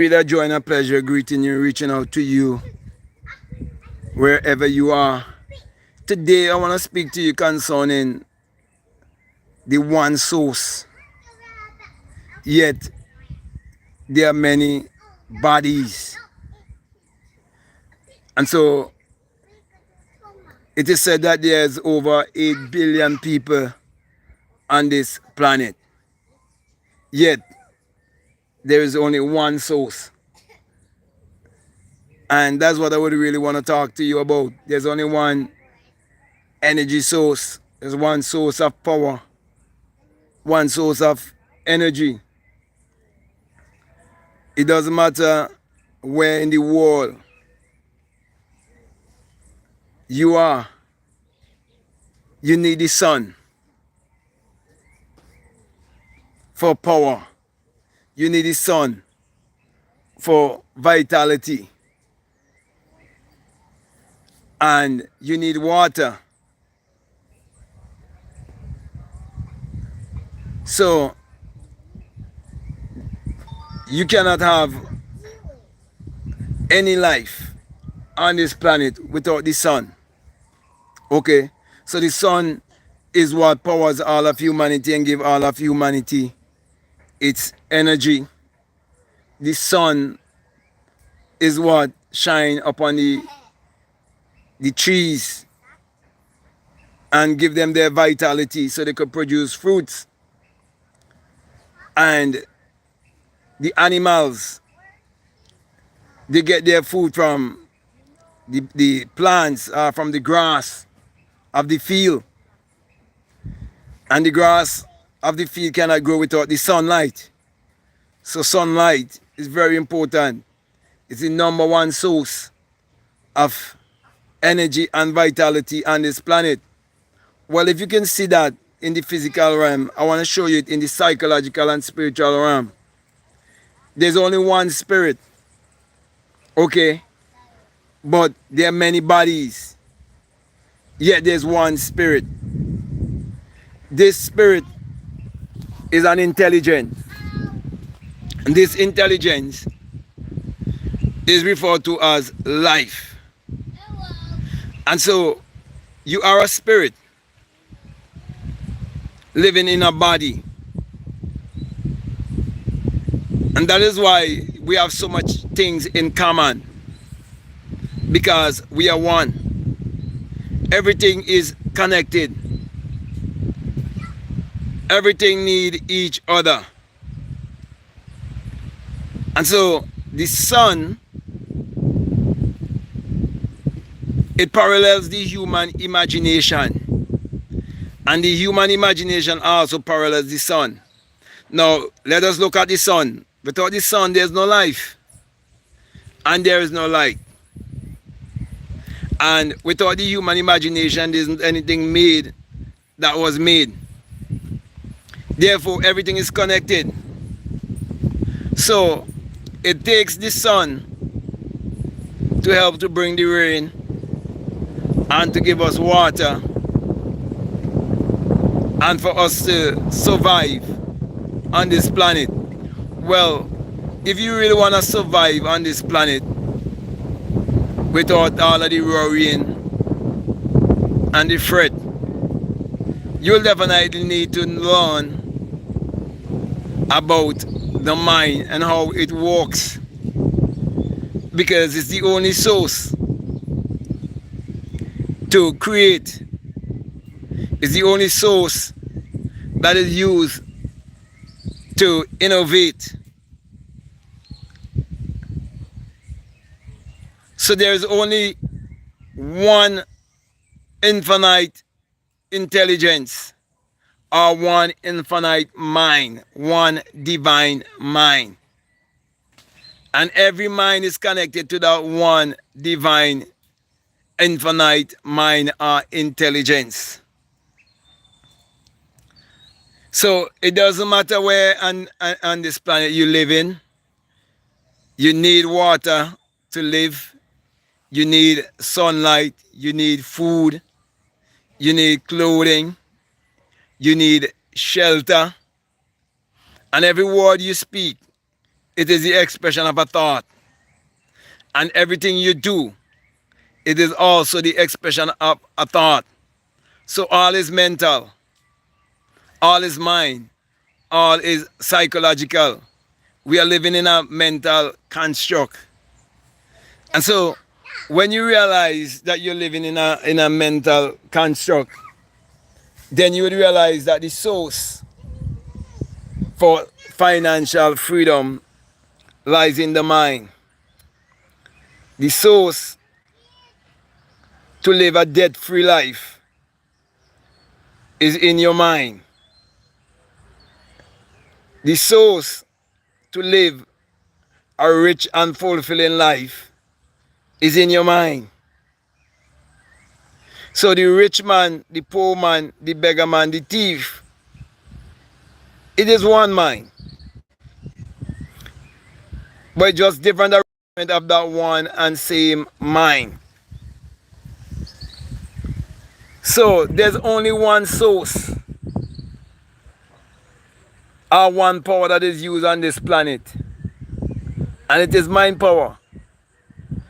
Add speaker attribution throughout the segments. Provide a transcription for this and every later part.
Speaker 1: With a joy and a pleasure greeting you, reaching out to you wherever you are. Today I want to speak to you concerning the one source. Yet there are many bodies. And so it is said that there's over 8 billion people on this planet. Yet there is only one source. And that's what I would really want to talk to you about. There's only one energy source. There's one source of power. One source of energy. It doesn't matter where in the world you are. You need the sun for power. You need the sun for vitality. And you need water. So you cannot have any life on this planet without the sun. Okay? So the sun is what powers all of humanity and give all of humanity its energy. The sun is what shine upon the trees and give them their vitality so they could produce fruits. And the animals, they get their food from the plants, from the grass of the field. And the grass of the field cannot grow without the sunlight. So sunlight is very important. It's the number one source of energy and vitality on this planet. Well, if you can see that in the physical realm, I want to show you it in the psychological and spiritual realm. There's only one spirit, okay? But there are many bodies, yet there's one spirit. This spirit is an intelligence. And this intelligence is referred to as life. And so you are a spirit living in a body. And that is why we have so much things in common. Because we are one. Everything is connected. Everything needs each other. And so the sun, it parallels the human imagination. And the human imagination also parallels the sun. Now, let us look at the sun. Without the sun, there's no life. And there is no light. And without the human imagination, there isn't anything made that was made. Therefore, everything is connected. So, it takes the sun to help to bring the rain and to give us water and for us to survive on this planet. Well, if you really want to survive on this planet without all of the worrying and the fret, you'll definitely need to learn about the mind and how it works, because it's the only source to create. It's the only source that is used to innovate. So there is only one infinite intelligence, or one infinite mind, one divine mind. And every mind is connected to that one divine infinite mind or intelligence. So it doesn't matter where on this planet you live in. You need water to live. You need sunlight. You need food. You need clothing. You need shelter. And every word you speak it is the expression of a thought. And everything you do, it is also the expression of a thought. So all is mental, all is mind, all is psychological. We are living in a mental construct. And so when you realize that you're living in a mental construct, then you would realize that the source for financial freedom lies in the mind. The source to live a debt-free life is in your mind. The source to live a rich and fulfilling life is in your mind. So the rich man, the poor man, the beggar man, the thief, it is one mind. But just different arrangement of that one and same mind. So there's only one source or one power that is used on this planet, and it is mind power.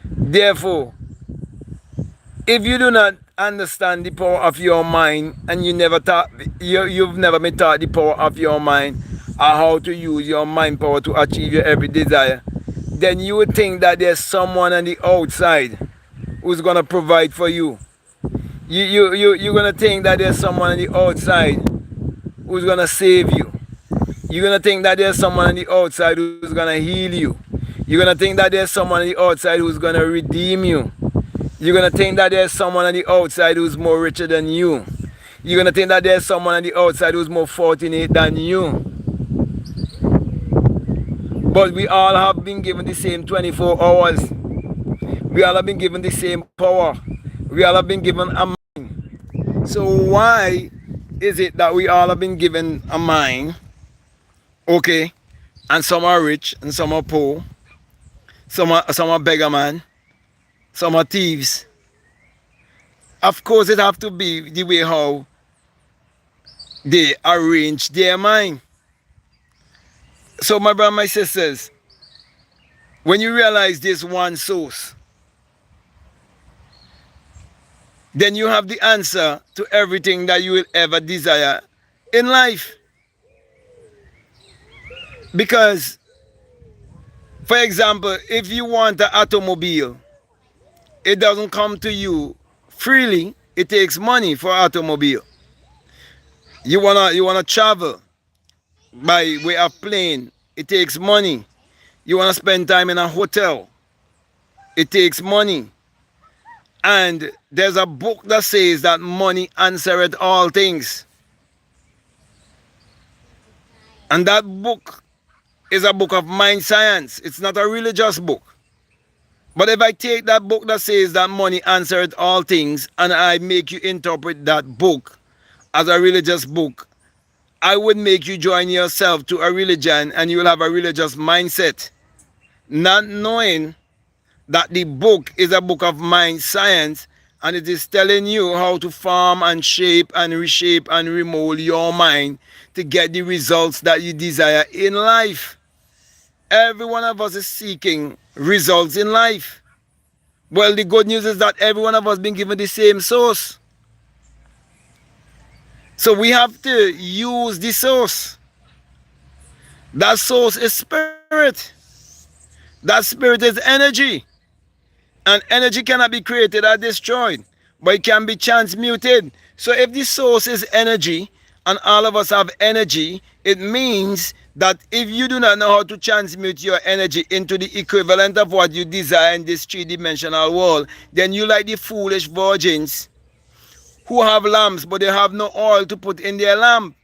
Speaker 1: Therefore, if you do not understand the power of your mind, and you've never been taught the power of your mind or how to use your mind power to achieve your every desire, then you would think that there's someone on the outside who's gonna provide for you. You're gonna think that there's someone on the outside who's gonna save you. You're gonna think that there's someone on the outside who's gonna heal you. You're gonna think that there's someone on the outside who's gonna redeem you. You're gonna think that there's someone on the outside who's more richer than you. You're gonna think that there's someone on the outside who's more fortunate than you. But we all have been given the same 24 hours. We all have been given the same power. We all have been given a mind. So why is it that we all have been given a mind? Okay, and some are rich and some are poor. Some are beggar man. Some are thieves. Of course, it have to be the way how they arrange their mind. So my brothers and my sisters, when you realize this one source, then you have the answer to everything that you will ever desire in life. Because, for example, if you want an automobile, it doesn't come to you freely. It takes money for an automobile. You wanna travel by way of plane. It takes money. You wanna spend time in a hotel. It takes money. And there's a book that says that money answereth all things. And that book is a book of mind science. It's not a religious book. But if I take that book that says that money answereth all things, and I make you interpret that book as a religious book, I would make you join yourself to a religion, and you will have a religious mindset, not knowing that the book is a book of mind science, and it is telling you how to form and shape and reshape and remold your mind to get the results that you desire in life. Every one of us is seeking results in life. Well, the good news is that every one of us has been given the same source. So we have to use the source. That source is spirit. That spirit is energy. And energy cannot be created or destroyed, but it can be transmuted. So if the source is energy, and all of us have energy, it means that if you do not know how to transmute your energy into the equivalent of what you desire in this three-dimensional world, then you like the foolish virgins who have lamps, but they have no oil to put in their lamp.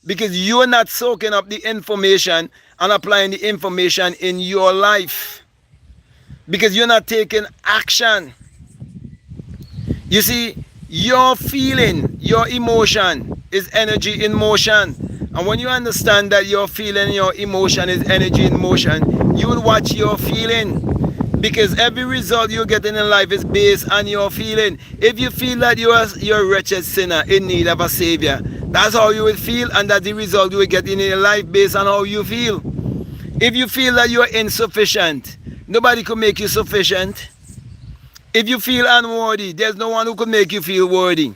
Speaker 1: Because you're not soaking up the information and applying the information in your life. Because you're not taking action. You see, your feeling, your emotion is energy in motion. And when you understand that your feeling, your emotion is energy in motion, you will watch your feeling. Because every result you're getting in life is based on your feeling. If you feel that you're a wretched sinner in need of a savior, that's how you will feel, and that's the result you will get in your life based on how you feel. If you feel that you are insufficient, nobody could make you sufficient. If you feel unworthy, there's no one who could make you feel worthy.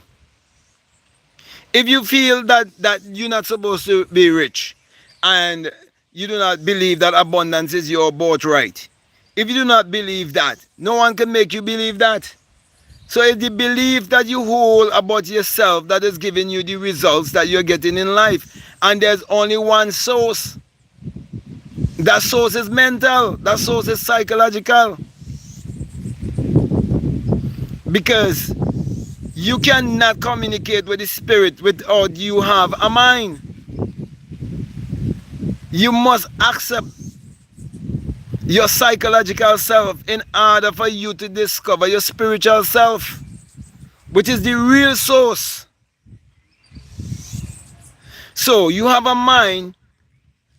Speaker 1: If you feel that you're not supposed to be rich and you do not believe that abundance is your birthright, if you do not believe that, no one can make you believe that. So it's the belief that you hold about yourself that is giving you the results that you're getting in life. And there's only one source. That source is mental. That source is psychological. Because you cannot communicate with the spirit without you have a mind. You must accept your psychological self in order for you to discover your spiritual self, which is the real source. So you have a mind,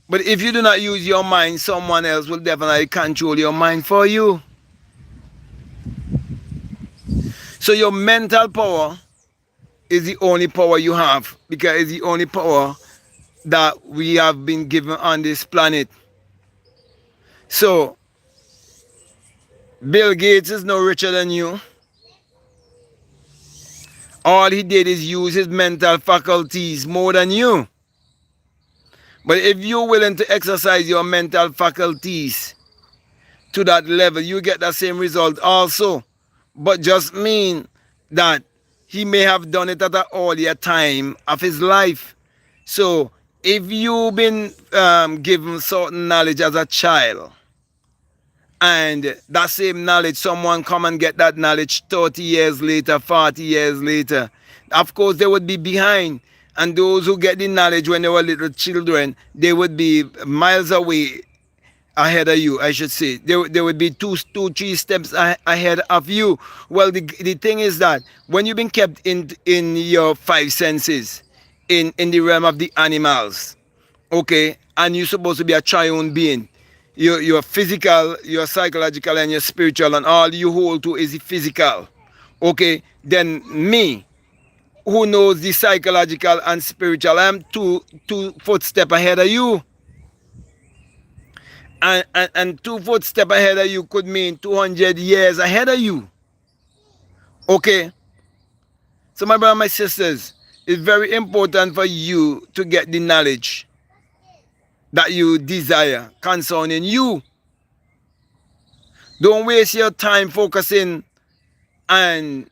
Speaker 1: but if you do not use your mind, someone else will definitely control your mind for you. So your mental power is the only power you have, because it's the only power that we have been given on this planet. So Bill Gates is no richer than you. All he did is use his mental faculties more than you. But if you're willing to exercise your mental faculties to that level, you get the same result also. But just mean that he may have done it at an earlier time of his life. So if you've been given certain knowledge as a child, and that same knowledge, someone come and get that knowledge 30 years later, 40 years later, of course they would be behind. And those who get the knowledge when they were little children, they would be miles away ahead of you, I should say. They would be two, 3 steps ahead of you. Well, the thing is that when you've been kept in your 5 senses, in the realm of the animals, okay, and you're supposed to be a triune being, you're physical, you're psychological, and you're spiritual, and all you hold to is the physical, okay, then me, who knows the psychological and spiritual, I'm two footsteps ahead of you. And 2 footsteps ahead of you could mean 200 years ahead of you. Okay? So my brothers and my sisters, it's very important for you to get the knowledge that you desire concerning you. Don't waste your time focusing on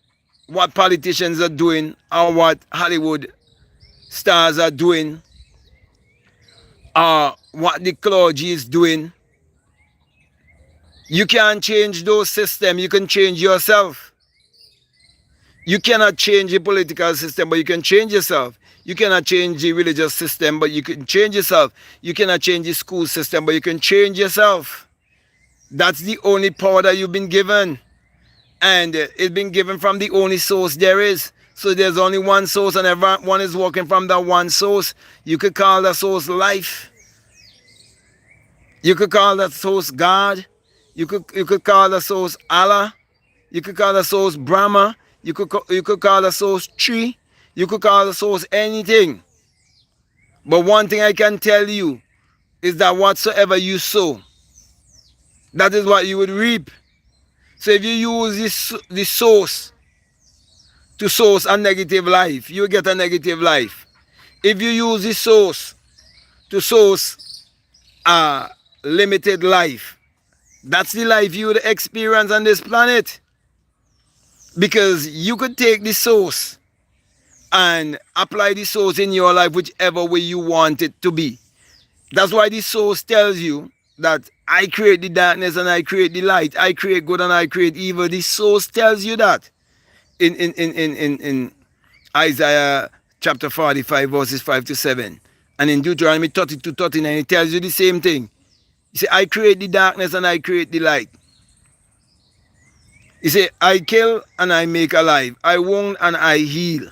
Speaker 1: what politicians are doing or what Hollywood stars are doing or what the clergy is doing. You can't change those systems. You can change yourself. You cannot change the political system, but you can change yourself. You cannot change the religious system, but you can change yourself. You cannot change the school system, but you can change yourself. That's the only power that you've been given. And it's been given from the only source there is. So there's only one source, and everyone is working from that one source. You could call that source life. You could call that source God. You could call the source Allah. You could call the source Brahma. You could call the source tree. You could call the source anything. But one thing I can tell you is that whatsoever you sow, that is what you would reap. So if you use this source to source a negative life, you get a negative life. If you use this source to source a limited life, that's the life you would experience on this planet. Because you could take the source and apply the source in your life whichever way you want it to be. That's why the source tells you that I create the darkness and I create the light. I create good and I create evil. The source tells you that in Isaiah chapter 45 verses 5 to 7. And in Deuteronomy 32:39 it tells you the same thing. You say, I create the darkness and I create the light. You say, I kill and I make alive. I wound and I heal.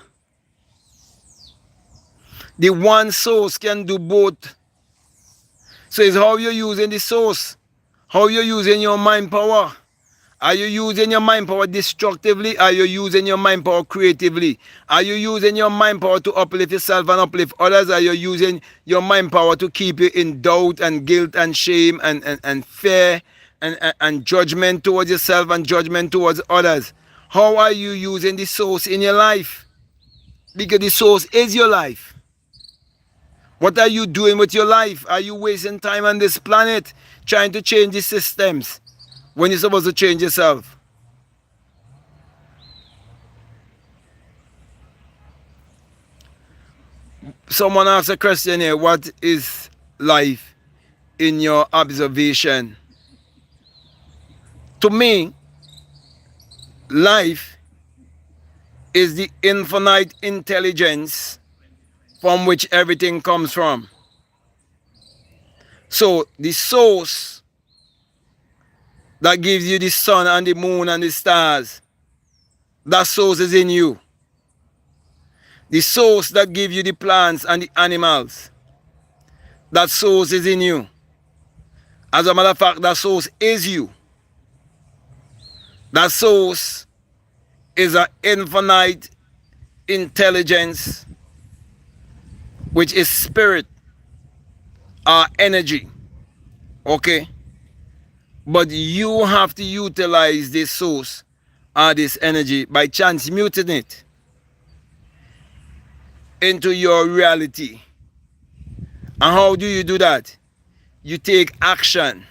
Speaker 1: The one source can do both. So it's how you're using the source, how you're using your mind power, Are you using your mind power destructively? Are you using your mind power creatively? Are you using your mind power to uplift yourself and uplift others? Are you using your mind power to keep you in doubt and guilt and shame and fear and judgment towards yourself and judgment towards others? How are you using the source in your life? Because the source is your life. What are you doing with your life? Are you wasting time on this planet trying to change the systems when you're supposed to change yourself? Someone asked a question here, what is life in your observation? To me, life is the infinite intelligence from which everything comes from. So the source that gives you the sun and the moon and the stars, that source is in you. The source that gives you the plants and the animals, that source is in you. As a matter of fact, that source is you. That source is an infinite intelligence, which is spirit or energy. Okay? But you have to utilize this source or this energy by transmuting it into your reality. And how do you do that? You take action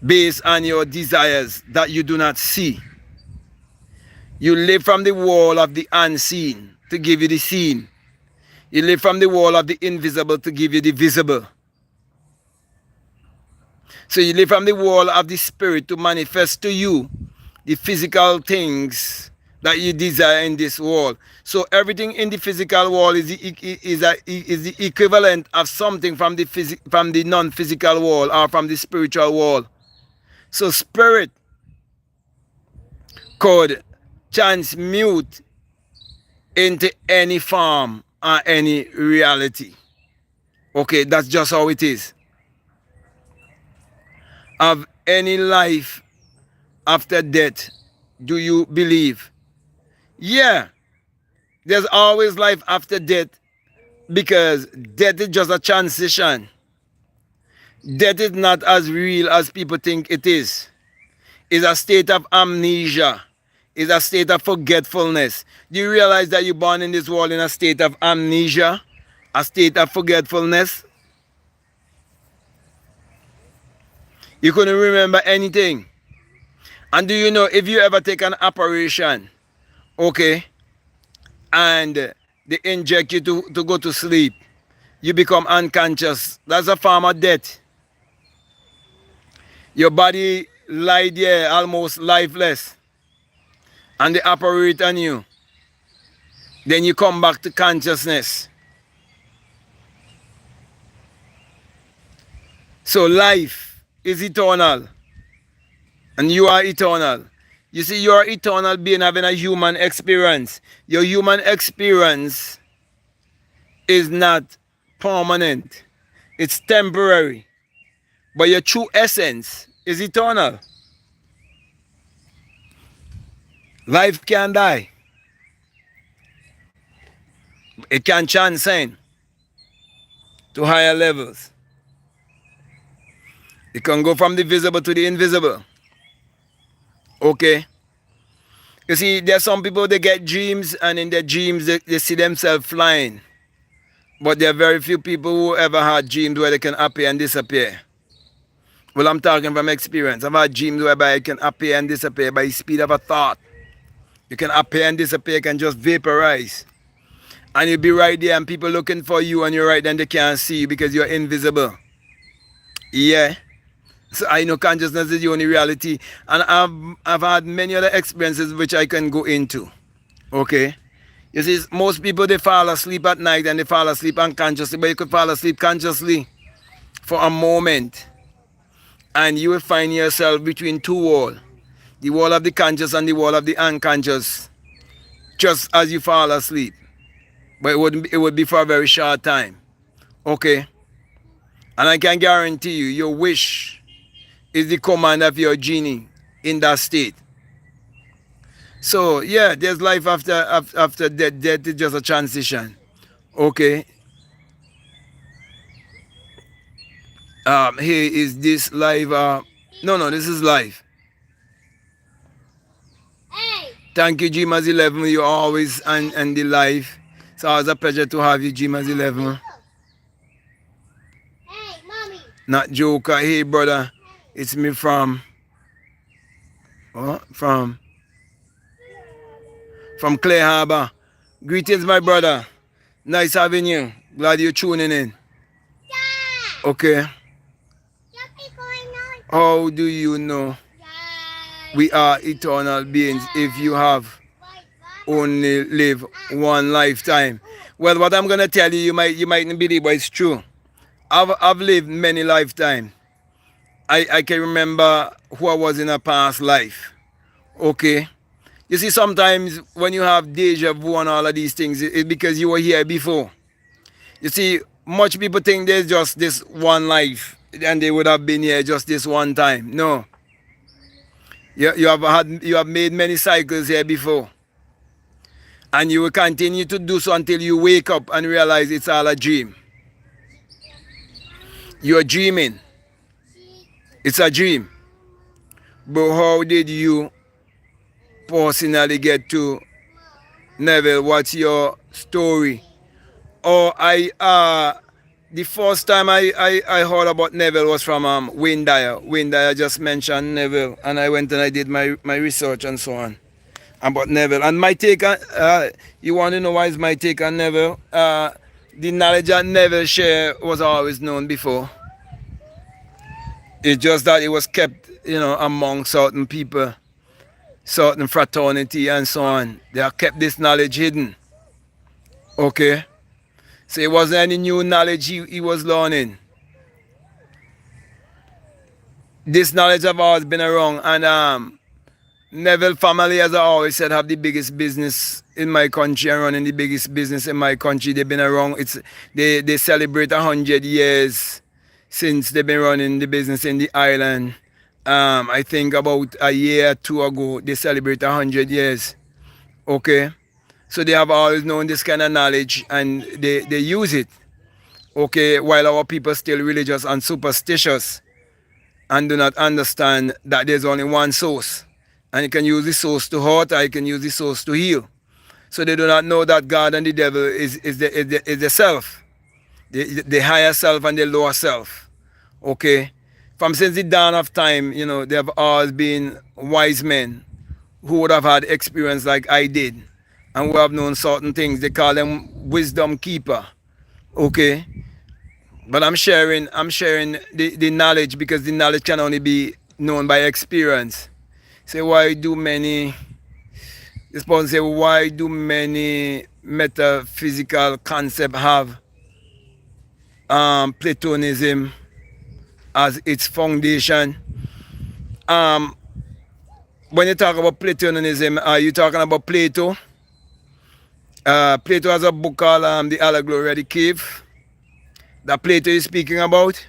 Speaker 1: based on your desires that you do not see. You live from the wall of the unseen to give you the seen. You live from the wall of the invisible to give you the visible. So you live from the wall of the spirit to manifest to you the physical things that you desire in this world. So everything in the physical world is the equivalent of something from the non-physical world or from the spiritual world. So spirit could transmute into any form or any reality. Okay, that's just how it is. Of any life after death, do you believe? Yeah, there's always life after death, because death is just a transition. Death is not as real as people think it is. It's a state of amnesia. It's a state of forgetfulness. Do you realize that you're born in this world in a state of amnesia? A state of forgetfulness? You couldn't remember anything. And do you know, if you ever take an operation, okay, and they inject you to go to sleep, you become unconscious. That's a form of death. Your body lie there almost lifeless, and they operate on you. Then you come back to consciousness. So life is eternal, and you are eternal. You see, you are eternal being having a human experience. Your human experience is not permanent. It's temporary. But your true essence is eternal. Life can die. It can transcend to higher levels. It can go from the visible to the invisible. Okay? You see, there's some people, they get dreams, and in their dreams they see themselves flying. But there are very few people who ever had dreams where they can appear and disappear. Well, I'm talking from experience. I've had dreams whereby I can appear and disappear by the speed of a thought. You can appear and disappear, you can just vaporize. And you'll be right there and people looking for you, and you're right then they can't see you because you're invisible. Yeah. So I know consciousness is the only reality. And I've had many other experiences which I can go into. Okay? You see, most people, they fall asleep at night and they fall asleep unconsciously. But you could fall asleep consciously for a moment, and you will find yourself between two walls. The wall of the conscious and the wall of the unconscious. Just as you fall asleep. But it would be for a very short time. Okay? And I can guarantee you, your wish is the command of your genie in that state. So yeah, there's life after death. Death is just a transition. Okay. Here is this live. No, this is live. Thank you, Gmas 11. You're always on the live. It's always a pleasure to have you, Gmas 11. Not Joker. Hey, brother. It's me from Clay Harbor. Greetings, my brother. Nice having you. Glad you're tuning in. Okay. How do you know we are eternal beings if you have only live one lifetime? Well, what I'm gonna tell you, you mightn't believe, but it's true. I've lived many lifetimes. I can remember who I was in a past life. Okay. You see, sometimes when you have deja vu and all of these things, it's because you were here before. You see, much people think there's just this one life and they would have been here just this one time. No. You have made many cycles here before. And you will continue to do so until you wake up and realize it's all a dream. You're dreaming. It's a dream. But how did you personally get to Neville? What's your story? Oh, the first time I heard about Neville was from Wayne Dyer. Wayne Dyer just mentioned Neville, and I went and I did my research and so on about Neville. And my take on, you want to know why is my take on Neville? The knowledge that Neville shared was always known before. It's just that it was kept, among certain people, certain fraternity and so on. They have kept this knowledge hidden. Okay? So it wasn't any new knowledge he was learning. This knowledge have always been around, and Neville family, as I always said, have the biggest business in my country and running the biggest business in my country. They've been around. They celebrate 100 years since they've been running the business in the island. I think about a year or two ago, they celebrate 100 years. Okay? So they have always known this kind of knowledge and they use it. Okay? While our people still religious and superstitious and do not understand that there's only one source. And you can use the source to hurt or you can use the source to heal. So they do not know that God and the devil is the self. The higher self and the lower self. Okay? From since the dawn of time, there have always been wise men who would have had experience like I did and who have known certain things. They call them wisdom keeper. Okay? But I'm sharing the knowledge because the knowledge can only be known by experience. Say why do many metaphysical concepts have Platonism as its foundation? When you talk about Platonism, are you talking about Plato? Plato has a book called The Allegory of the Cave that Plato is speaking about.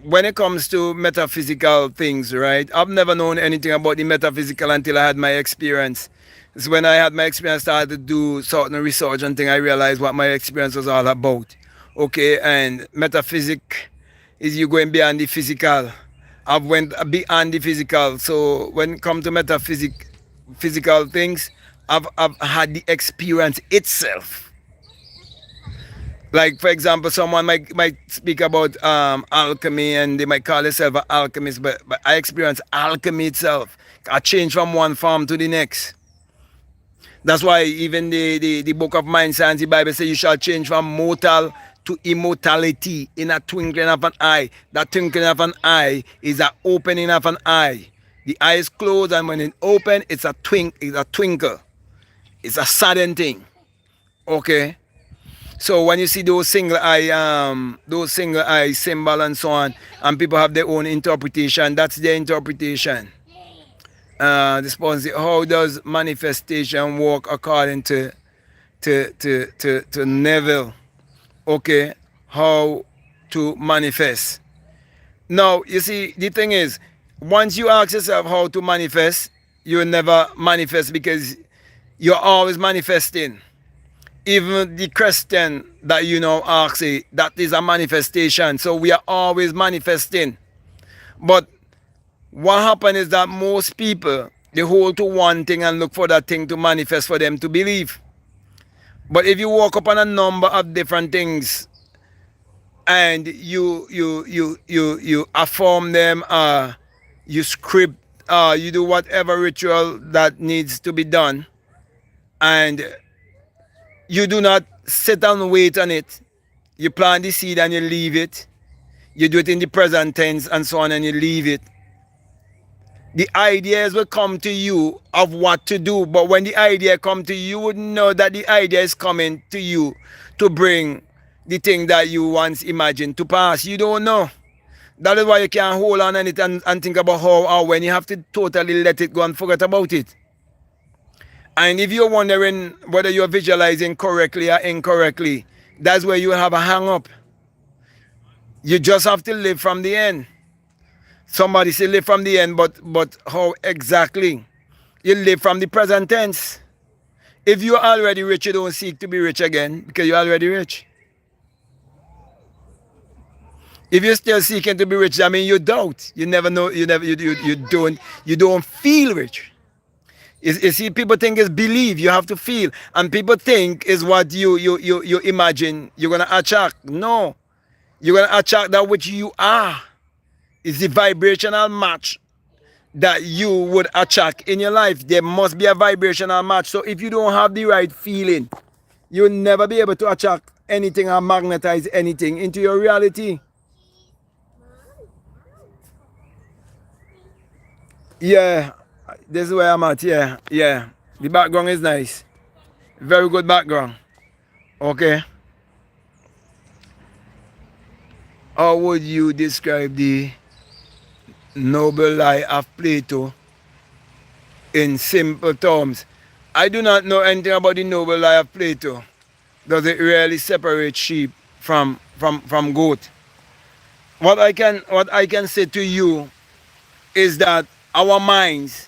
Speaker 1: When it comes to metaphysical things, right? I've never known anything about the metaphysical until I had my experience. It's when I had my experience, started to do certain research and things, I realized what my experience was all about. Okay, and metaphysic is you going beyond the physical. I've went beyond the physical. So when it comes to physical things, I've had the experience itself. Like, for example, someone might speak about alchemy and they might call themselves an alchemist, but I experience alchemy itself. I change from one form to the next. That's why even the book of Mind Science, the Bible says you shall change from mortal to immortality in a twinkling of an eye. That twinkling of an eye is an opening of an eye. The eye is closed and when it opens, it's a twinkle. It's a sudden thing. Okay? So when you see those single eye symbol and so on, and people have their own interpretation, that's their interpretation. This person say, how does manifestation work according to Neville? Okay, how to manifest? Now, you see, the thing is, once you ask yourself how to manifest, you will never manifest because you're always manifesting. Even the question that you now ask, that is a manifestation. So we are always manifesting. But what happens is that most people, they hold to one thing and look for that thing to manifest for them to believe. But if you walk upon a number of different things and you affirm them, you script, you do whatever ritual that needs to be done, and you do not sit and wait on it. You plant the seed and you leave it. You do it in the present tense and so on, and you leave it. The ideas will come to you of what to do, but when the idea come to you, you wouldn't know that the idea is coming to you to bring the thing that you once imagined to pass. You don't know. That is why you can't hold on it and think about how or when. You have to totally let it go and forget about it. And if you're wondering whether you're visualizing correctly or incorrectly, that's where you have a hang up. You just have to live from the end. Somebody say live from the end, but how exactly? You live from the present tense. If you're already rich, you don't seek to be rich again because you're already rich. If you're still seeking to be rich, I mean you doubt. You never know. You don't feel rich. You see, people think it's believe. You have to feel, and people think is what you imagine you're gonna attract. No, you're gonna attract that which you are. It's the vibrational match that you would attract in your life. There must be a vibrational match. So if you don't have the right feeling, you'll never be able to attract anything or magnetize anything into your reality. Yeah, this is where I'm at. Yeah. The background is nice. Very good background. Okay. How would you describe the noble lie of Plato in simple terms? I do not know anything about the noble lie of Plato. Does it really separate sheep from goat? What I can say to you is that our minds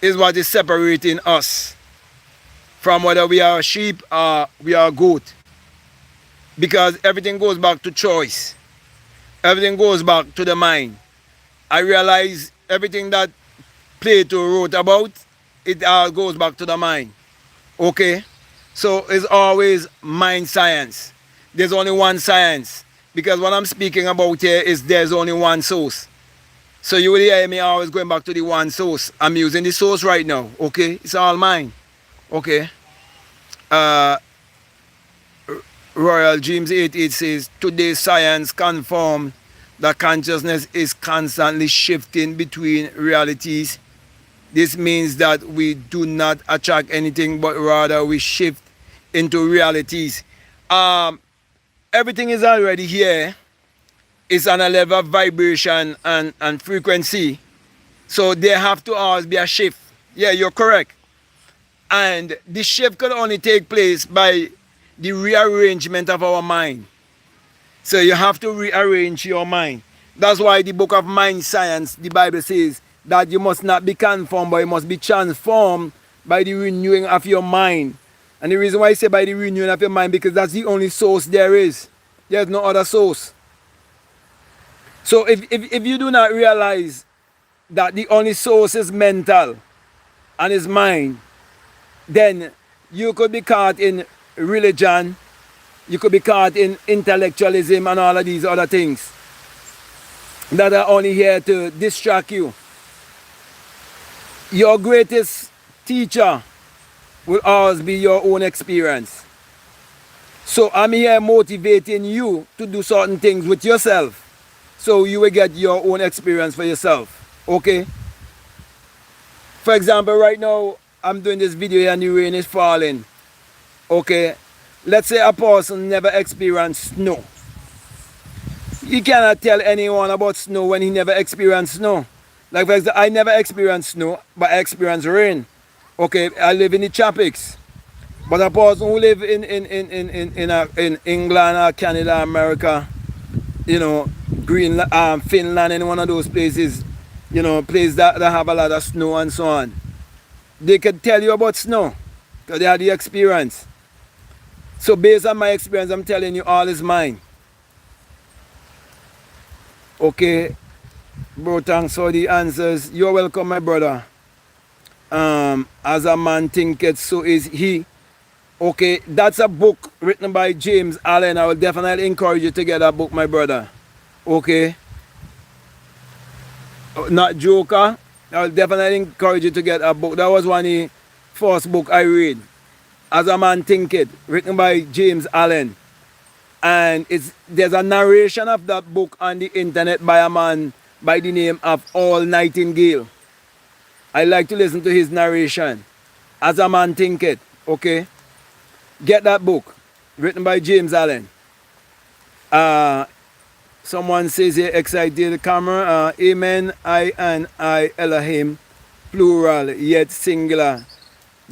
Speaker 1: is what is separating us from whether we are sheep or we are goat. Because everything goes back to choice. Everything goes back to the mind. I realize everything that Plato wrote about, it all goes back to the mind. Okay? So it's always mind science. There's only one science. Because what I'm speaking about here is there's only one source. So you will hear me always going back to the one source. I'm using the source right now. Okay? It's all mine. Okay? Royal Dreams 88 says, today's science confirms that consciousness is constantly shifting between realities. This means that we do not attract anything, but rather we shift into realities. Everything is already here. It's on a level of vibration and frequency. So there have to always be a shift. Yeah, you're correct. And the shift can only take place by the rearrangement of our mind. So you have to rearrange your mind. That's why the book of mind science, the Bible says that you must not be conformed, but you must be transformed by the renewing of your mind. And the reason why I say by the renewing of your mind, because that's the only source there is. There's no other source. So if you do not realize that the only source is mental and is mind, then you could be caught in religion, you could be caught in intellectualism and all of these other things that are only here to distract you. Your greatest teacher will always be your own experience. So I'm here motivating you to do certain things with yourself, so you will get your own experience for yourself. Okay? For example, right now I'm doing this video and the rain is falling. Okay? Let's say a person never experienced snow. You cannot tell anyone about snow when he never experienced snow. Like for example, I never experienced snow, but I experienced rain. Okay, I live in the tropics. But a person who live in England or Canada, America, you know, Greenland, Finland, and one of those places, you know, places that have a lot of snow and so on. They could tell you about snow because they had the experience. So based on my experience, I'm telling you, all is mine. Okay, bro, thanks for the answers. You're welcome, my brother. As a man thinketh, so is he. Okay, that's a book written by James Allen. I will definitely encourage you to get that book, my brother. Okay. Not Joker. I will definitely encourage you to get a book. That was one of the first book I read. As a Man Thinketh, written by James Allen. And there's a narration of that book on the internet by a man by the name of All Nightingale. I like to listen to his narration. As a Man Thinketh, okay? Get that book, written by James Allen. Someone says here, excited camera. Amen, I and I, Elohim, plural, yet singular.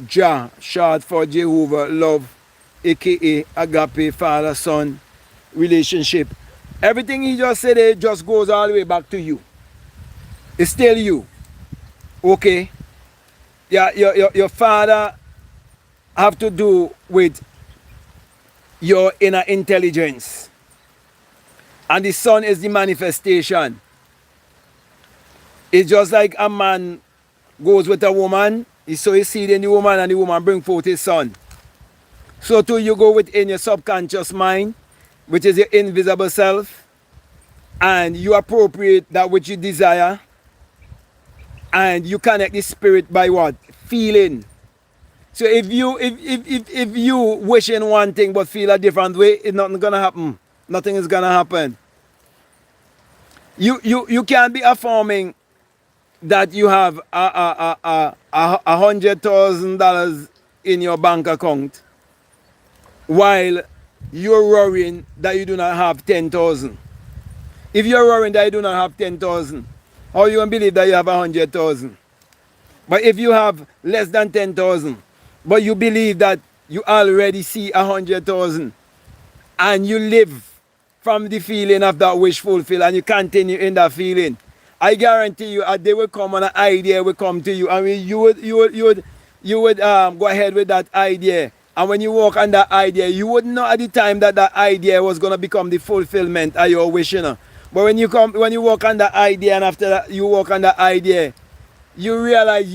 Speaker 1: Jah, short for Jehovah, love, aka agape, father, son, relationship. Everything he just said, it just goes all the way back to you. It's still you. Okay? Yeah, your father have to do with your inner intelligence. And the son is the manifestation. It's just like a man goes with a woman, he sow his seed in the woman and the woman bring forth his son. So too you go within your subconscious mind, which is your invisible self, and you appropriate that which you desire, and you connect the spirit by what? Feeling. So if you wishing one thing but feel a different way, it's not gonna happen. Nothing is gonna happen. You can't be affirming that you have $100,000 in your bank account while you're worrying that you do not have 10,000. If you're worrying that you do not have 10,000, how you gonna believe that you have 100,000? But if you have less than 10,000, but you believe that you already see 100,000, and you live from the feeling of that wish fulfilled, and you continue in that feeling, I guarantee you a day will come and an idea will come to you. I mean, you would go ahead with that idea. And when you walk on that idea, you wouldn't know at the time that that idea was going to become the fulfillment of your wish, you know. But when you walk on that idea, and after that you walk on that idea, you realize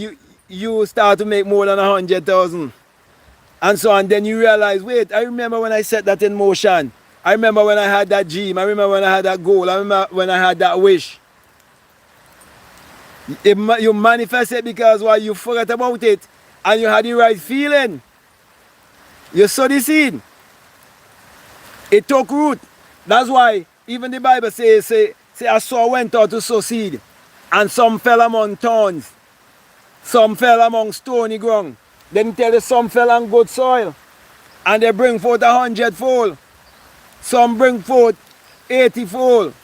Speaker 1: you start to make more than 100,000. And so on. Then you realize, wait, I remember when I set that in motion. I remember when I had that dream. I remember when I had that goal. I remember when I had that wish. You manifest it because you forgot about it and you had the right feeling. You sowed the seed. It took root. That's why even the Bible says, a sower went out to sow seed, and some fell among thorns, some fell among stony ground. Then tell you some fell on good soil, and they bring forth 100-fold. Some bring forth 80-fold.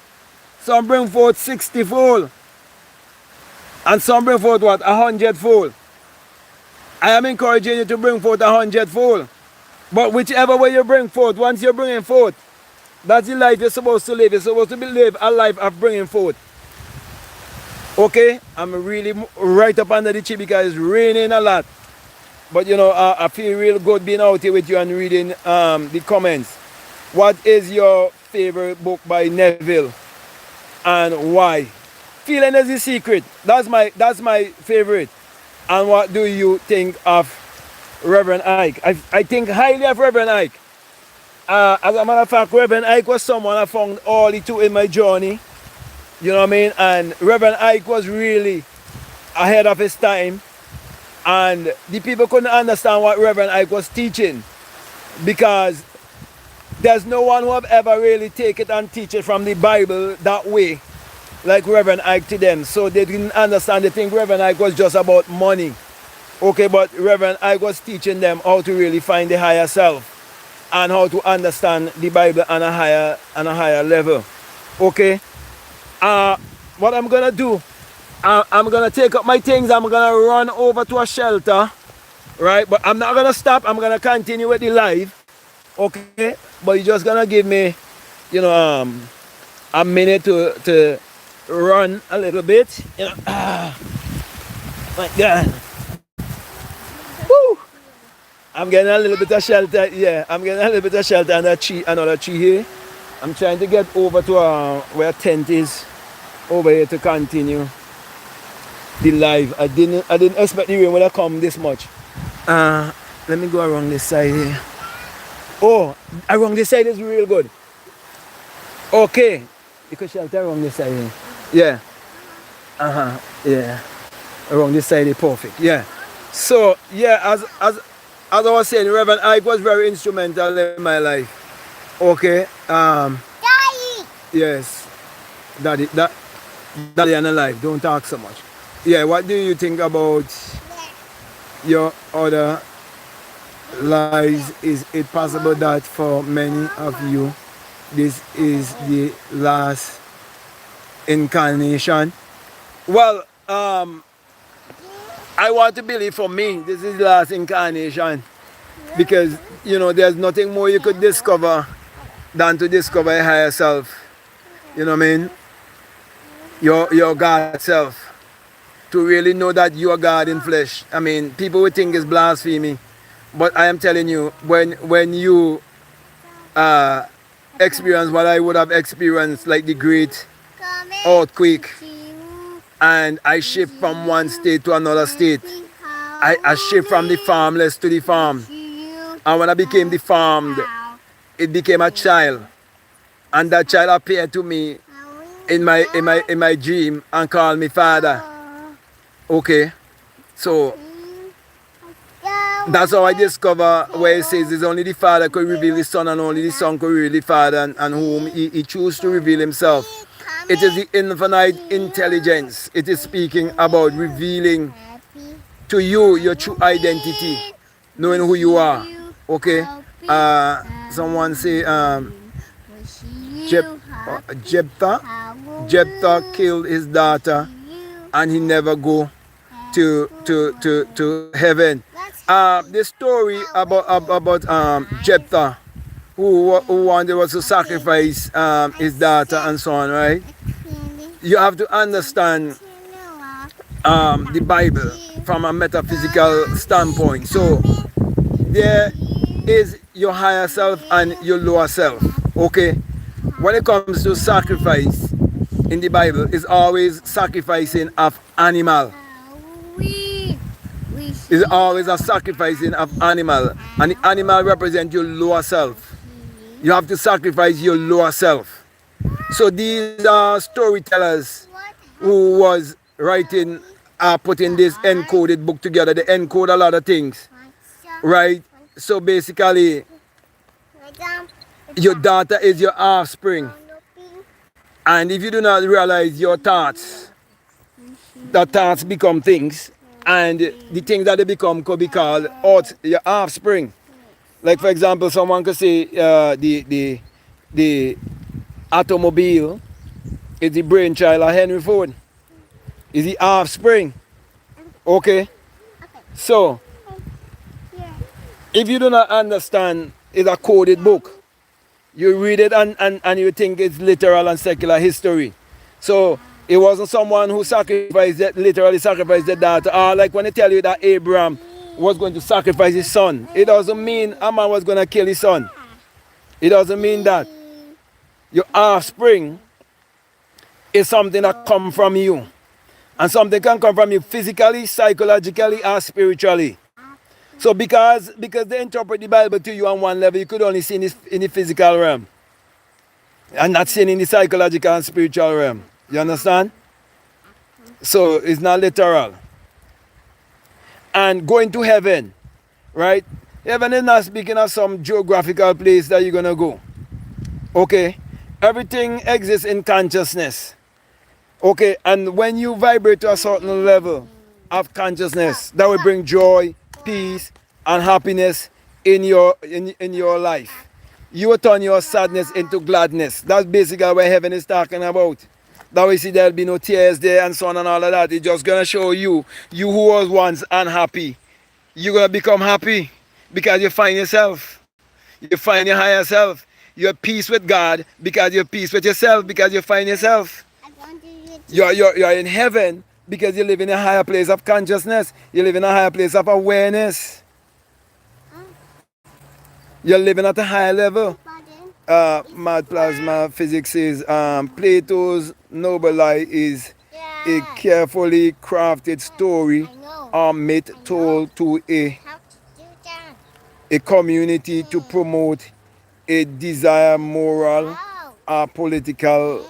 Speaker 1: Some bring forth 60-fold. And some bring forth what? 100-fold. I am encouraging you to bring forth 100-fold. But whichever way you bring forth, once you're bringing forth, that's the life you're supposed to live. You're supposed to live a life of bringing forth. Okay? I'm really right up under the tree because it's raining a lot. But you know, I feel real good being out here with you and reading the comments. What is your favorite book by Neville and why? Feeling is the secret. That's my favorite. And what do you think of Reverend Ike? I think highly of Reverend Ike. As a matter of fact, Reverend Ike was someone I found early too in my journey. You know what I mean? And Reverend Ike was really ahead of his time. And the people couldn't understand what Reverend Ike was teaching, because there's no one who have ever really take it and teach it from the Bible that way, like Reverend Ike to them. So they didn't understand. They think Reverend Ike was just about money. Okay, but Reverend Ike was teaching them how to really find the higher self and how to understand the Bible on a higher level. Okay? What I'm gonna do, I'm gonna take up my things, I'm gonna run over to a shelter, right? But I'm not gonna stop, I'm gonna continue with the live. Okay? But you're just gonna give me, you know, a minute to run a little bit. You know, my God. Woo! I'm getting a little bit of shelter. Yeah, I'm getting a little bit of shelter under another tree here. I'm trying to get over to where tent is over here to continue the live. I didn't expect the rain would have come this much. Let me go around this side here. Oh, around this side is real good. Okay. You could shelter around this side here. Yeah. Yeah. Around this side is perfect. Yeah. So yeah, as I was saying, Reverend Ike was very instrumental in my life. Okay.
Speaker 2: Daddy.
Speaker 1: Yes. Daddy and alive. Don't talk so much. Yeah, what do you think about your other lives? Is it possible that for many of you this is the last incarnation? Well, I want to believe for me this is the last incarnation, because you know there's nothing more you could discover than to discover a higher self. You know what I mean? Your God self. To really know that you are God in flesh. I mean, people would think it's blasphemy, but I am telling you, when you experience what I would have experienced, like the great earthquake, and I shift from one state to another state. I shift from the farmless to the farm. And when I became the farmed, it became a child. And that child appeared to me in my dream and called me father. Okay. So that's how I discover where it says it's only the Father could reveal the Son, and only the Son could reveal the Father, and whom he chose to reveal himself. It is the infinite intelligence. It is speaking about revealing to you your true identity, knowing who you are. Okay. Someone say Jephthah killed his daughter and he never go to heaven. The story about Jephthah, who wanted was to sacrifice his daughter and so on, right? You have to understand the Bible from a metaphysical standpoint. So there is your higher self and your lower self. Okay? When it comes to sacrifice in the Bible, it's always sacrificing of animal. It's always a sacrificing of animal, and the animal represents your lower self. You have to sacrifice your lower self. So these are storytellers who was writing, putting this encoded book together. They encode a lot of things, right? So basically, your daughter is your offspring, and if you do not realize your thoughts, the thoughts become things. And the things that they become could be called your offspring. Like for example, someone could say the automobile is the brainchild of Henry Ford. Is the offspring. Okay? So, if you do not understand, it's a coded book. You read it and you think it's literal and secular history. So, it wasn't someone who literally sacrificed their daughter. Or like when they tell you that Abraham was going to sacrifice his son. It doesn't mean a man was going to kill his son. It doesn't mean that. Your offspring is something that comes from you. And something can come from you physically, psychologically, or spiritually. So because they interpret the Bible to you on one level, you could only see in the physical realm. And not seeing in the psychological and spiritual realm. You understand? So it's not literal. And going to heaven, right? Heaven is not speaking of some geographical place that you're going to go. Okay? Everything exists in consciousness. Okay? And when you vibrate to a certain level of consciousness, that will bring joy, peace, and happiness in your life. You will turn your sadness into gladness. That's basically what heaven is talking about. That we see there'll be no tears there and so on and all of that. It's just going to show you who was once unhappy. You're going to become happy because you find yourself. You find your higher self. You're at peace with God because you're at peace with yourself, because you find yourself.
Speaker 2: I want to do it.
Speaker 1: You're in heaven because you live in a higher place of consciousness. You live in a higher place of awareness. You're living at a higher level. Math plasma physics is Plato's noble lie is a carefully crafted story or myth told to a community to promote a desired moral or political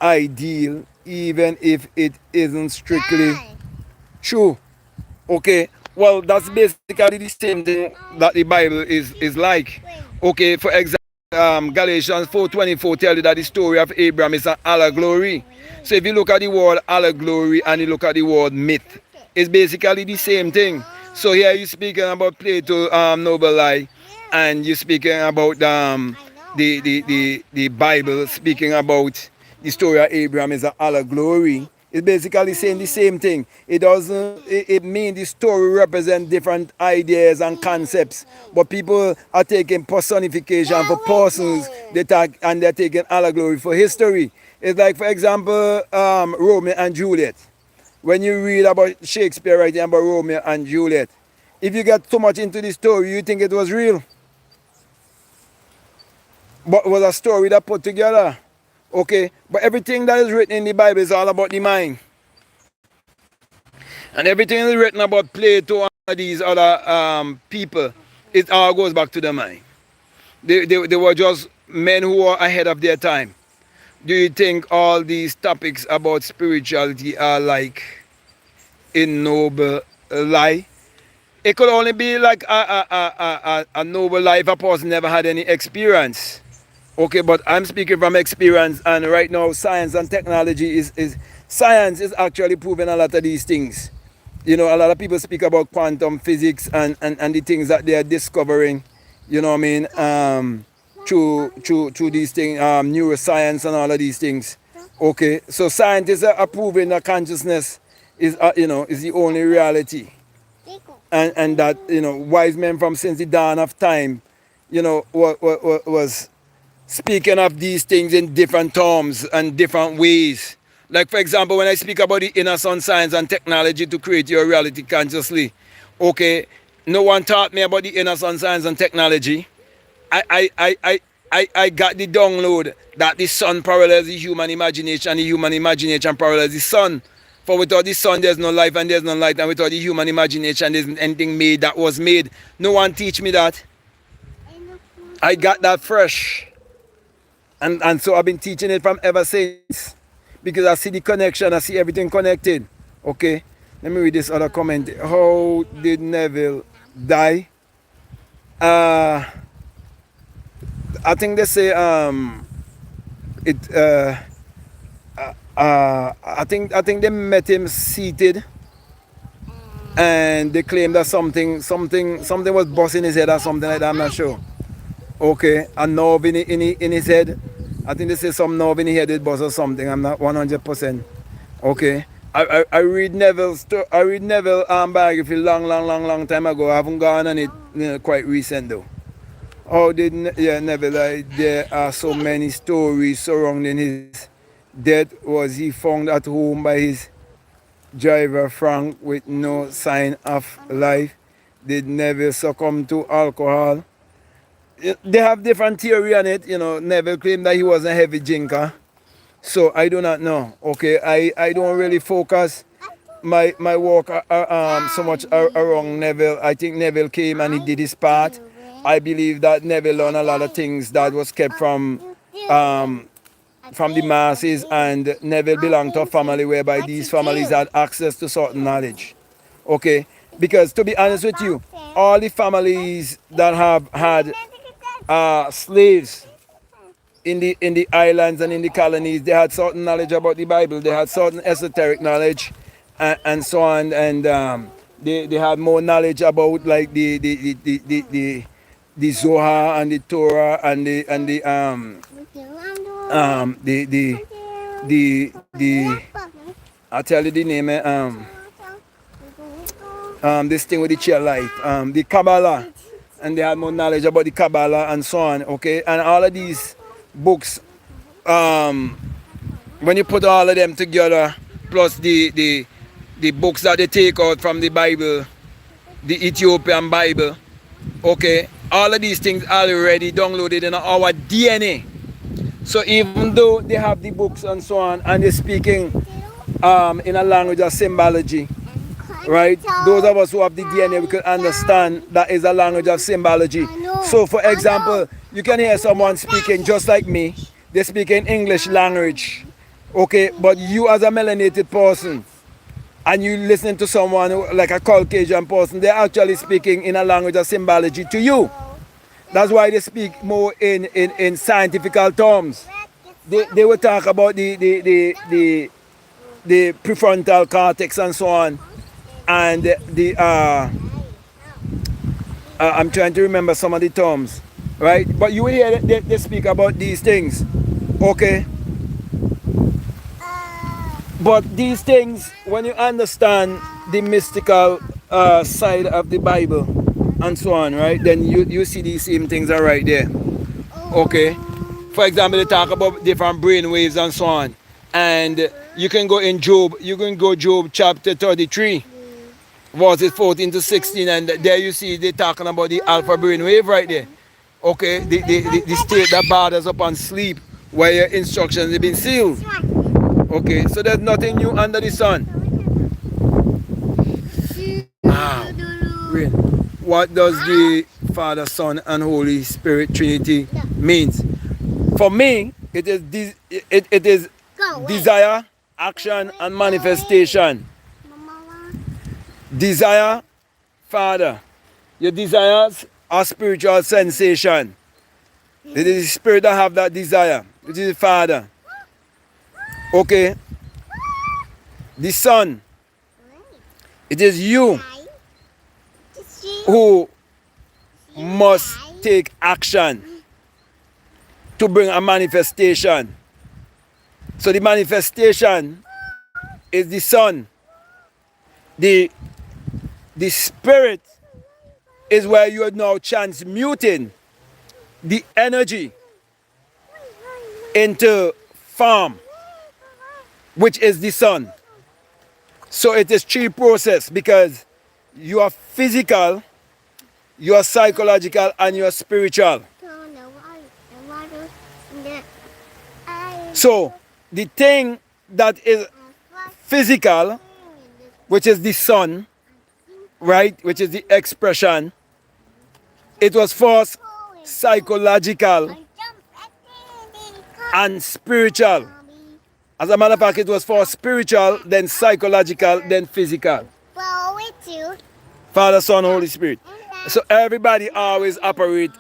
Speaker 1: ideal, even if it isn't strictly true. Okay, well, that's basically the same thing that the Bible is like. Okay, for example, Galatians 4:24 tell you that the story of Abraham is an allegory. So if you look at the word allegory and you look at the word myth, it's basically the same thing. So here you're speaking about Plato noble lie, and you're speaking about the Bible speaking about the story of Abraham is an allegory. It's basically saying the same thing. It doesn't. It means the story represents different ideas and concepts, but people are taking personification for persons. And they're taking allegory for history. It's like, for example, Romeo and Juliet. When you read about Shakespeare writing about Romeo and Juliet, if you get too much into the story, you think it was real, but it was a story that put together. Okay, but everything that is written in the Bible is all about the mind. And everything is written about Plato and these other people, it all goes back to the mind. They were just men who were ahead of their time. Do you think all these topics about spirituality are like a noble lie? It could only be like a noble lie if a person never had any experience. Okay, but I'm speaking from experience, and right now science and technology is science is actually proving a lot of these things. You know, a lot of people speak about quantum physics and the things that they are discovering, you know what I mean, through these things, neuroscience and all of these things. Okay, so scientists are proving that consciousness is, is the only reality. And that, wise men from since the dawn of time, was speaking of these things in different terms and different ways. Like, for example, when I speak about the inner sun science and technology to create your reality consciously, okay, no one taught me about the inner sun science and technology. I got the download that the sun parallels the human imagination, the human imagination parallels the sun. For without the sun, there's no life and there's no light, and without the human imagination, there's anything made that was made. No one teach me that. I got that fresh. And so I've been teaching it from ever since. Because I see the connection, I see everything connected. Okay? Let me read this other comment. How did Neville die? I think they say I think they met him seated, and they claim that something was busting his head or something like that. I'm not sure. Okay, a nerve in his head. I think they say some nerve in his head it bust or something. I'm not 100%. Okay. I read Neville's biography long time ago. I haven't gone on it quite recent though. How did Neville? There are so many stories surrounding his death. Was he found at home by his driver Frank with no sign of life? Did Neville succumb to alcohol? They have different theory on it. Neville claimed that he was a heavy drinker. So I do not know. Okay, I don't really focus my work so much around Neville. I think Neville came and he did his part. I believe that Neville learned a lot of things that was kept from the masses, and Neville belonged to a family whereby these families had access to certain knowledge. Okay, because to be honest with you, all the families that have had slaves in the islands and in the colonies, they had certain knowledge about the Bible. They had certain esoteric knowledge, and so on, and they had more knowledge about like the Zohar and the Torah and the I'll tell you the name. This thing with the chair light, the Kabbalah. and they had more knowledge about the Kabbalah and so on, okay? And all of these books, when you put all of them together, plus the books that they take out from the Bible, the Ethiopian Bible, okay, all of these things are already downloaded in our DNA. So even though they have the books and so on, and they're speaking in a language of symbology, right? Those of us who have the DNA, we can understand that is a language of symbology. So for example, you can hear someone speaking just like me. They speak in English language, okay? But you as a melanated person, and you listen to someone like a Caucasian person, they're actually speaking in a language of symbology to you. That's why they speak more in scientific terms. They will talk about the prefrontal cortex and so on, and I'm trying to remember some of the terms, right? But you will hear they speak about these things, okay? But these things, when you understand the mystical side of the Bible and so on, right, then you see these same things are right there, okay? For example, they talk about different brain waves and so on, and you can go in Job, Job chapter 33, verses 14 to 16, and there you see they talking about the alpha brain wave right there, okay? The state that borders upon sleep, where your instructions have been sealed. Okay, so there's nothing new under the sun. What does the Father, Son, and Holy Spirit Trinity means? For me, it is desire, action, and manifestation. Desire, Father. Your desires are spiritual sensation. It is the spirit that have that desire. It is the Father. Okay, the Son, it is you who must take action to bring a manifestation. So the manifestation is the Son. The Spirit is where you are now transmuting the energy into form, which is the Son. So it is three process, because you are physical, you are psychological, and you are spiritual. So the thing that is physical, which is the Son, right, which is the expression, it was first psychological and spiritual. As a matter of fact, it was first spiritual, then psychological, then physical. Father, Son, Holy Spirit. So everybody always operate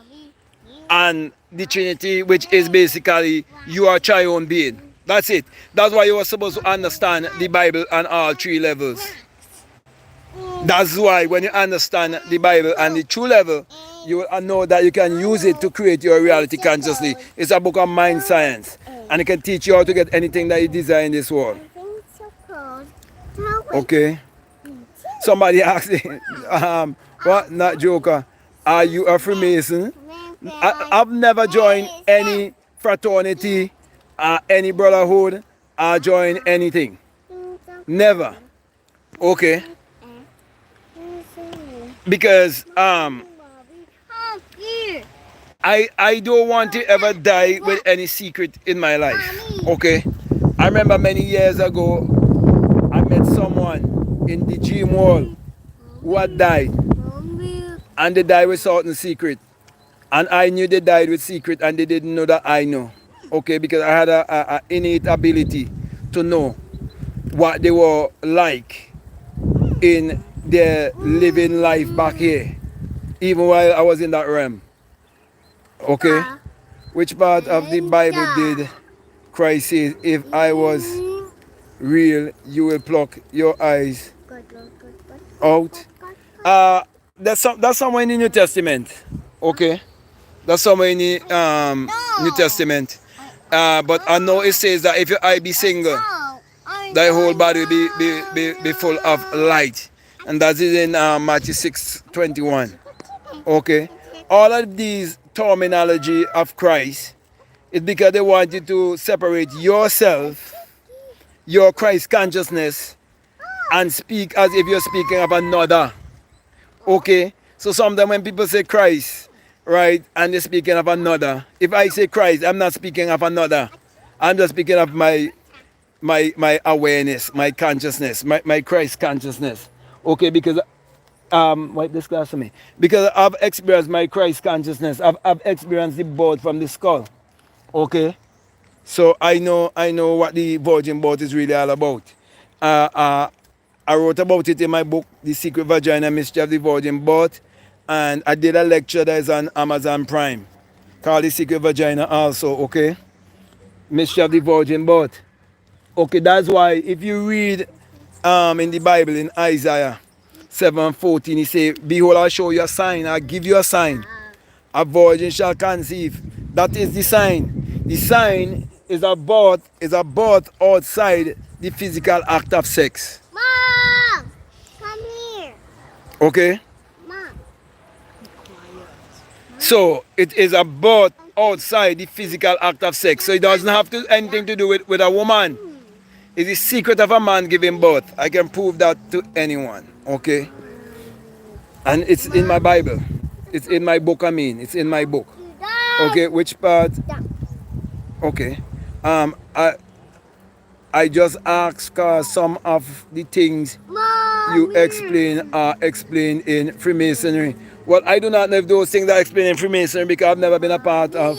Speaker 1: on the Trinity, which is basically you are triune being. That's it. That's why you are supposed to understand the Bible on all three levels. That's why when you understand the Bible on the true level, you will know that you can use it to create your reality consciously. It's a book of mind science, and it can teach you how to get anything that you desire in this world. Okay. Somebody asked me, what, not Joker, are you a Freemason? I've never joined any fraternity, any brotherhood, or joined anything. Never. Okay. Because I don't want to ever die with any secret in my life. Okay. I remember many years ago, I met someone in the gym world who had died, and they died with certain secret, and I knew they died with secret, and they didn't know that I know. Okay, because I had a innate ability to know what they were like in their living life back here, even while I was in that realm. Okay, which part of the Bible did Christ say, if I was real, you will pluck your eyes out? That's somewhere in the New Testament. Okay, that's somewhere in the New Testament. But I know it says that if your eye be single, thy whole body will be full of light, and that is in Matthew 6:21. Okay, all of these terminology of Christ is because they want you to separate yourself, your Christ consciousness, and speak as if you're speaking of another. Okay? So sometimes when people say Christ, right, and they're speaking of another, if I say Christ, I'm not speaking of another. I'm just speaking of my awareness, my consciousness, my Christ consciousness. Okay, because wipe this glass for me. Because I've experienced my Christ consciousness. I've experienced the birth from the skull. Okay? So I know what the virgin birth is really all about. Uh, uh, I wrote about it in my book, The Secret Vagina Mystery of the Virgin Birth. And I did a lecture that is on Amazon Prime called The Secret Vagina also, okay? Mystery of the Virgin Birth. Okay, that's why if you read in the Bible in Isaiah 7:14, he say, behold, I'll show you a sign, I'll give you a sign. A virgin shall conceive. That is the sign. The sign is a birth outside the physical act of sex.
Speaker 2: Mom, come here.
Speaker 1: Okay?
Speaker 2: Mom.
Speaker 1: So it is a birth outside the physical act of sex. So it doesn't have to anything to do with a woman. It's the secret of a man giving birth. I can prove that to anyone. Okay? And it's in my Bible. It's in my book, I mean. It's in my book. Okay, which part? Okay. Um, I I just ask some of the things you explain are explained in Freemasonry. Well, I do not know if those things are explained in Freemasonry because I've never been a part of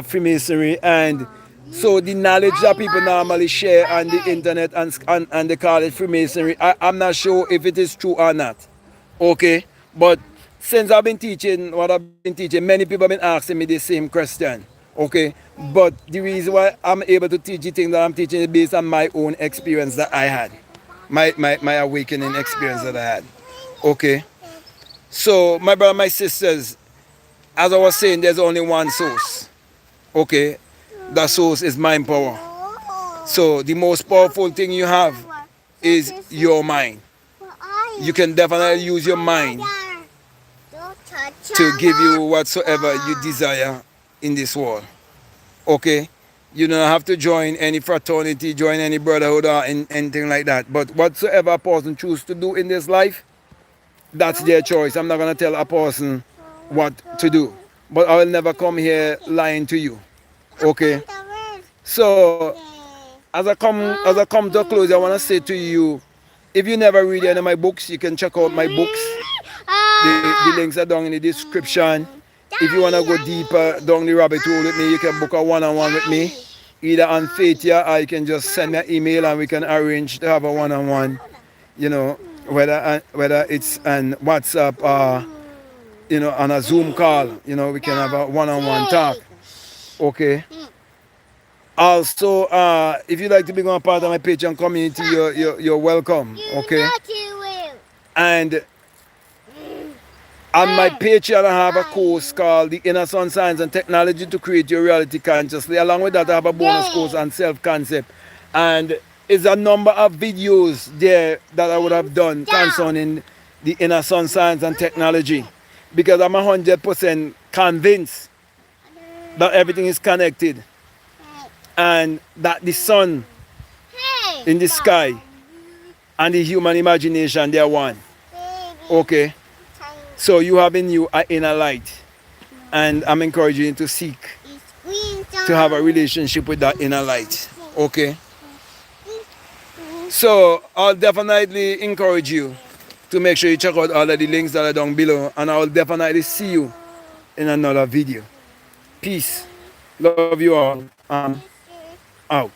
Speaker 1: Freemasonry. And so the knowledge that people normally share on the internet and they call it Freemasonry, I'm not sure if it is true or not. Okay? But since I've been teaching what I've been teaching, many people have been asking me the same question. Okay? But the reason why I'm able to teach the thing that I'm teaching is based on my own experience that I had. My awakening experience that I had. Okay? So, my brother, my sisters, as I was saying, there's only one source. Okay? That source is mind power. So, the most powerful thing you have is your mind. You can definitely use your mind to give you whatsoever you desire in this world. Okay? You don't have to join any fraternity, join any brotherhood or anything like that. But whatsoever a person chooses to do in this life, that's their choice. I'm not going to tell a person what to do. But I will never come here lying to you. Okay? So, as I come to a close, I want to say to you, if you never read any of my books, you can check out my books. The links are down in the description. If you want to go deeper down the rabbit hole with me, you can book a one-on-one with me. Either on Faithia or you can just send me an email and we can arrange to have a one-on-one. You know, whether it's on WhatsApp or, you know, on a Zoom call. You know, we can have a one-on-one talk. Okay? Also, if you'd like to become a part of my Patreon community, you're welcome. Okay? And on my Patreon, I have a course called The Inner Sun Science and Technology to Create Your Reality Consciously. Along with that, I have a bonus course on self-concept. And it's a number of videos there that I would have done concerning the Inner Sun Science and Technology. Because I'm 100% convinced that everything is connected. And that the sun in the sky and the human imagination, they are one. Okay? So you have in you an inner light. And I'm encouraging you to seek to have a relationship with that inner light. Okay? So I'll definitely encourage you to make sure you check out all of the links that are down below. And I'll definitely see you in another video. Peace. Love you all. Out.